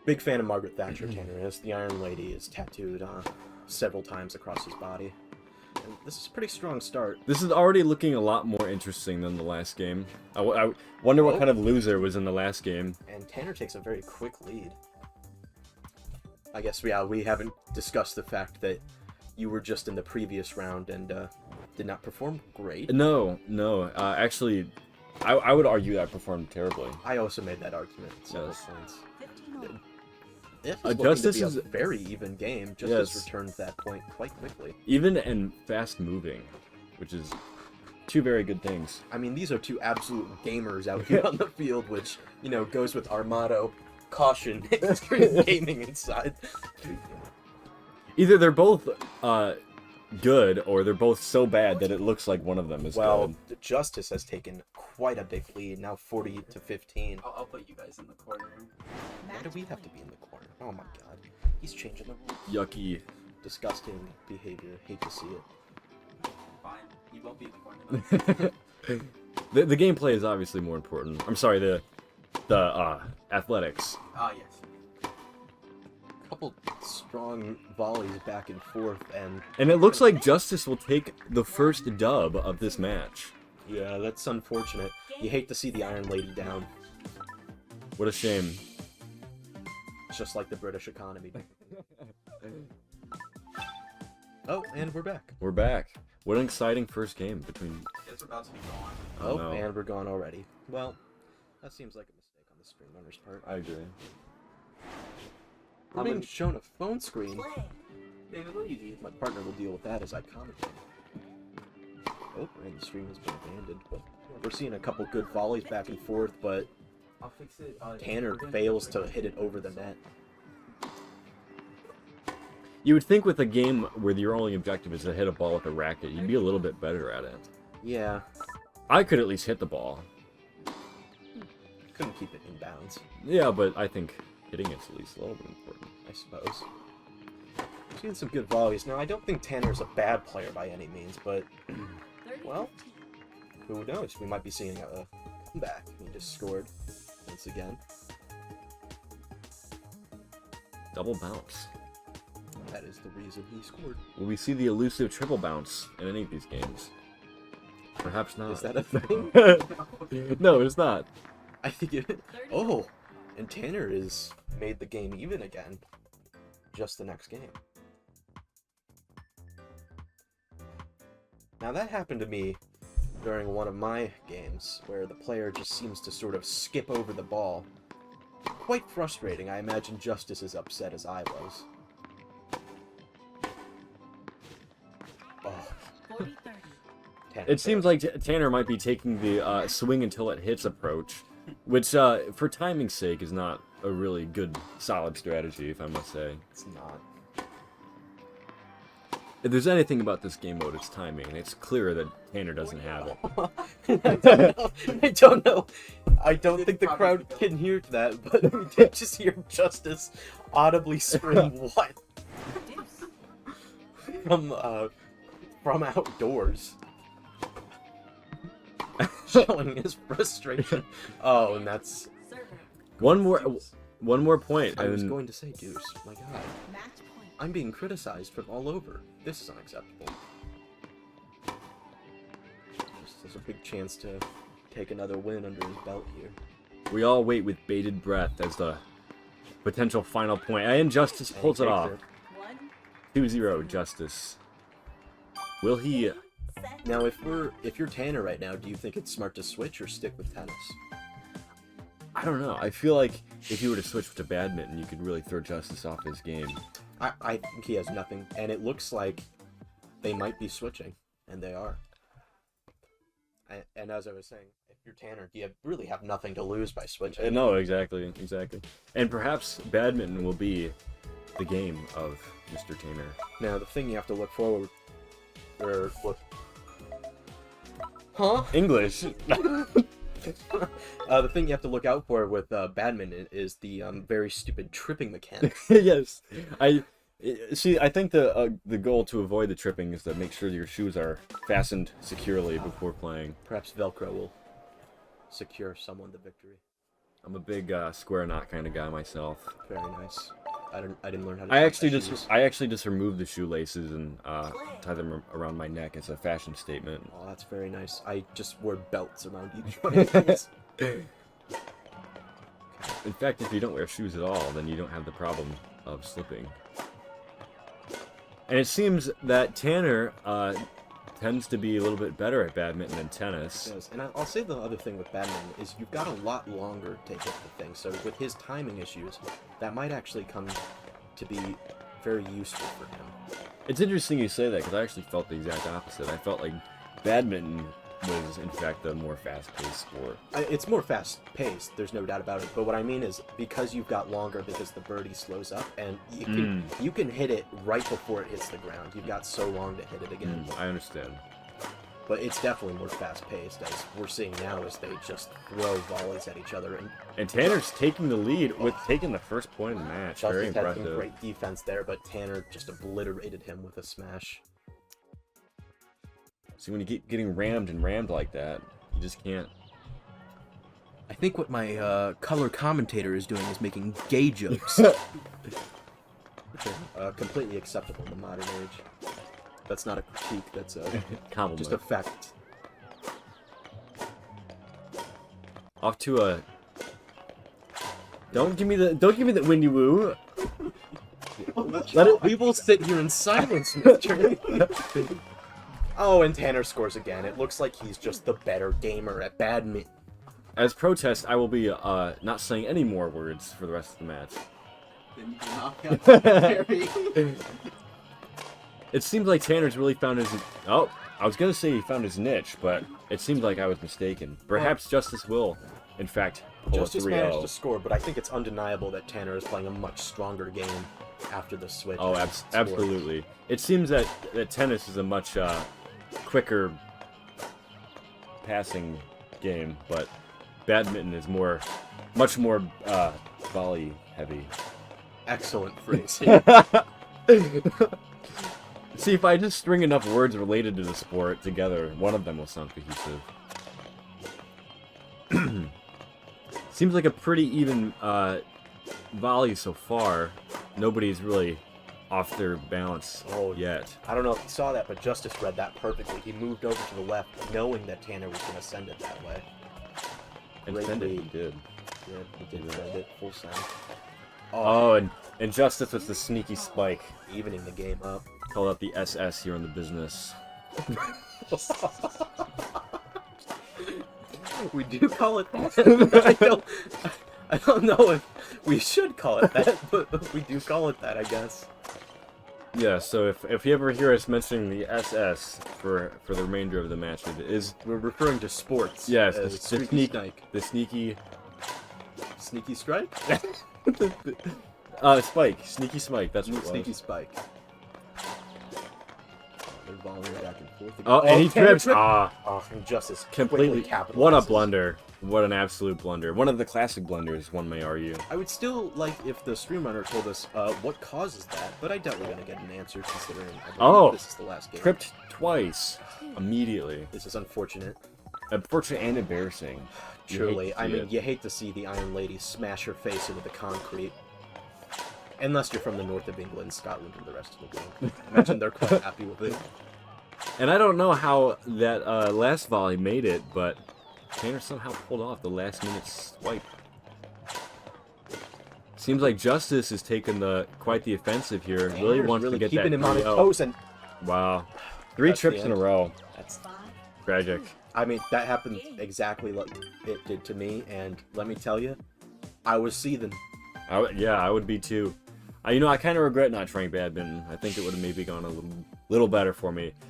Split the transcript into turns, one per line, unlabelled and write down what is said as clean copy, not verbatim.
Big fan of Margaret Thatcher Tanner is. The Iron Lady is tattooed several times across his body. And this is a pretty strong start.
This is already looking a lot more interesting than the last game. I wonder what kind of loser was in the last game.
And Tanner takes a very quick lead. I guess, yeah, we haven't discussed the fact that you were just in the previous round and did not perform great.
No. Actually, I would argue that I performed terribly.
I also made that argument several points. This is looking
Justice
to be
is
a very even game. Justice returned that point quite quickly.
Even and fast moving, which is two very good things.
I mean, these are two absolute gamers out here on the field, which, you know, goes with our motto, caution, extreme gaming inside.
Either they're both good, or they're both so bad that it looks like one of them is
well,
good.
Justice has taken quite a big lead, now 40 to 15.
I'll put you guys in the corner.
Why do we have to be in the corner? Oh my god. He's changing the rules.
Yucky.
Disgusting behavior. Hate to see it.
Fine. You won't be in the corner though.
The gameplay is obviously more important. I'm sorry, the athletics.
Ah, yes.
Couple strong volleys back and forth,
And it looks like Justice will take the first dub of this match.
yeah, that's unfortunate. You hate to see the Iron Lady down.
What a shame.
It's just like the British economy. Oh, and we're back.
We're back. What an exciting first game between...
It's about to be gone.
Oh,
no.
and we're gone already. Well, that seems like a mistake on the screen runner's part.
I agree.
We're being shown a phone screen.
David, what do you do?
My partner will deal with that as I commentate. Oh, and the stream has been abandoned, but we're seeing a couple good volleys back and forth, but
I'll fix it.
Tanner fails to hit it over the net.
You would think with a game where your only objective is to hit a ball with a racket, you'd be a little bit better at it.
Yeah,
I could at least hit the ball.
couldn't keep it in bounds,
Yeah, but I think hitting it's at least a little bit important.
I suppose. Seeing some good volleys. Now, I don't think Tanner's a bad player by any means, but, well, who knows? We might be seeing a comeback. He just scored once again.
Double bounce.
That is the reason he scored.
Will we see the elusive triple bounce in any of these games? Perhaps not.
Is that a thing?
No, it's not.
I think it... Oh! And Tanner is made the game even again. Just the next game. Now that happened to me during one of my games, where the player just seems to sort of skip over the ball. Quite frustrating. I imagine Justice is upset as I was. Oh.
It seems like Tanner might be taking the swing until it hits approach, which, for timing's sake, is not a really good, solid strategy, if I must say.
It's not.
If there's anything about this game mode, it's timing, and it's clear that Tanner doesn't have it.
I don't know. I don't know. I don't think the crowd can hear that, but we did just hear Justice audibly scream, "What?" from outdoors. Showing his frustration. Oh, and that's...
One more point.
I was
and
going to say, Deuce. My god. I'm being criticized from all over. This is unacceptable. There's a big chance to take another win under his belt here.
we all wait with bated breath as the potential final point. And Justice pulls it off. 2-0, Justice. Will he...
Now, if you're Tanner right now, do you think it's smart to switch or stick with tennis?
I don't know. I feel like if you were to switch to badminton, you could really throw Justice off his game.
I think he has nothing, and it looks like they might be switching, and they are. And as I was saying, if you're Tanner, you really have nothing to lose by switching.
No, exactly. And perhaps badminton will be the game of Mr. Tanner.
Now, the thing you have to look forward... Or look... Huh?
English!
The thing you have to look out for with badminton is the very stupid tripping mechanics.
Yes. I think the goal to avoid the tripping is to make sure your shoes are fastened securely before playing.
Perhaps Velcro will secure someone the victory.
I'm a big square knot kind of guy myself.
Very nice. I didn't learn how to.
I
tie
actually
my
just
shoes.
removed the shoelaces and tie them around my neck as a fashion statement.
Oh, that's very nice. I just wore belts around each one of these.
In fact, if you don't wear shoes at all, then you don't have the problem of slipping. And it seems that Tanner tends to be a little bit better at badminton than tennis.
Yes, and I'll say the other thing with badminton is you've got a lot longer to hit the thing. So with his timing issues, that might actually come to be very useful for him.
It's interesting you say that because I actually felt the exact opposite. I felt like badminton was, in fact, the more fast-paced sport.
It's more fast-paced, there's no doubt about it. But what I mean is because you've got longer, because the birdie slows up, and you can hit it right before it hits the ground. You've got so long to hit it again.
I understand.
But it's definitely more fast-paced, as we're seeing now, as they just throw volleys at each other.
And Tanner's taking the lead with taking the first point of the match. Very
Justice had
impressive.
some great defense there, but Tanner just obliterated him with a smash.
See, when you keep getting rammed and rammed like that, you just can't.
I think what my color commentator is doing is making gay jokes. Which are completely acceptable in the modern age. That's not a critique, that's a
Compliment.
just a fact.
Off to a. Don't give me the windy woo.
We will sit here in silence, Mr. Oh, and Tanner scores again. It looks like he's just the better gamer at badminton.
As protest, I will be not saying any more words for the rest of the match.
Then you can knock out the Terry.
It seems like Tanner's really found his. Oh, I was gonna say he found his niche, but it seems like I was mistaken. Perhaps Justice will, in fact, pull
Justice
a 3-0.
managed to score, but I think it's undeniable that Tanner is playing a much stronger game after the switch.
Oh, absolutely. It seems that tennis is a much quicker passing game, but badminton is much more volley heavy.
Excellent phrase.
See, if I just string enough words related to the sport together, one of them will sound cohesive. Seems like a pretty even volley so far. Nobody's really off their balance yet.
I don't know if you saw that, but Justice read that perfectly. He moved over to the left, knowing that Tanner was going to send it that way.
And
Great
send it, he
lead.
did.
Yeah, he did send it full send.
Oh, and Justice was the sneaky spike.
Evening the game up.
Called out the SS here in the business.
We do call it that. I don't know if we should call it that, but we do call it that, I guess.
Yeah, so if you ever hear us mentioning the SS for the remainder of the match, it is
We're referring to sports.
yes,
as
the
streaky
sneaky
Sneaky strike?
spike, sneaky spike. That's what it was.
Sneaky spike. They're volleying back and forth.
Oh, and he
Tanner
trips.
tripped.
Ah,
Oh, and Justice
completely.
capitalizes.
What a blunder! What an absolute blunder! One of the classic blunders, one may argue.
I would still like if the streamrunner told us what causes that, but I doubt we're gonna get an answer considering I believe this is the last game.
Tripped twice immediately.
This is unfortunate.
Unfortunate and embarrassing. You hate
Truly,
to
I
see
mean,
it.
you hate to see the Iron Lady smash her face into the concrete. Unless you're from the north of England, Scotland, and the rest of the world. I imagine they're quite happy with it.
And I don't know how that last volley made it, but Tanner somehow pulled off the last minute swipe. Seems like Justice is taking quite the offensive here. Really
Tanner's
wants
really
to get
keeping
that
him on his
3-0.
toes, and
Wow. 3
That's the
trips in a
end.
row.
that's.
Tragic.
I mean, that happened exactly like it did to me, and let me tell you, I was seething.
Yeah, I would be too. I kind of regret not trying badminton. I think it would have maybe gone a little better for me.